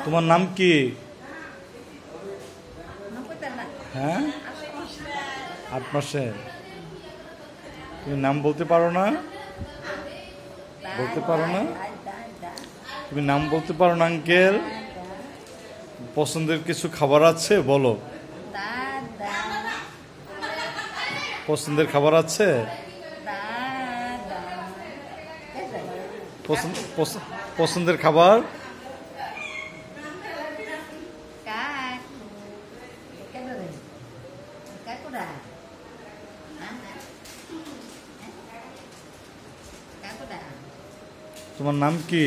তোমার নাম কি? হ্যাঁ, 8 মাসে। তুমি নাম বলতে পারো না? বলতে পারো না? তুমি নাম বলতে পারো না আঙ্কেল? পছন্দের কিছু খাবার আছে বলো। পছন্দের খাবার আছে? পছন্দের খাবার? তোমার নাম কি?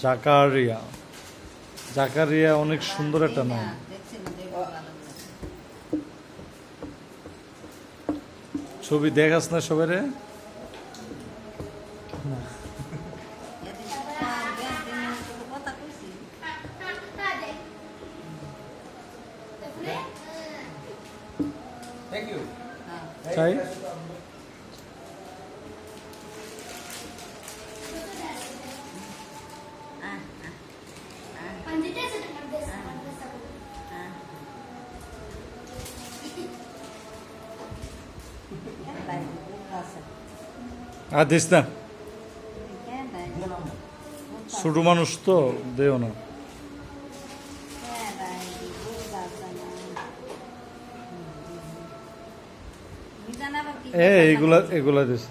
জাকারিয়া। জাকারিয়া অনেক সুন্দর একটা নাম। ছবি দেখাস না সবাই? চাই আর দিস না, ছোট মানুষ তো দেও না। এগুলা দিস।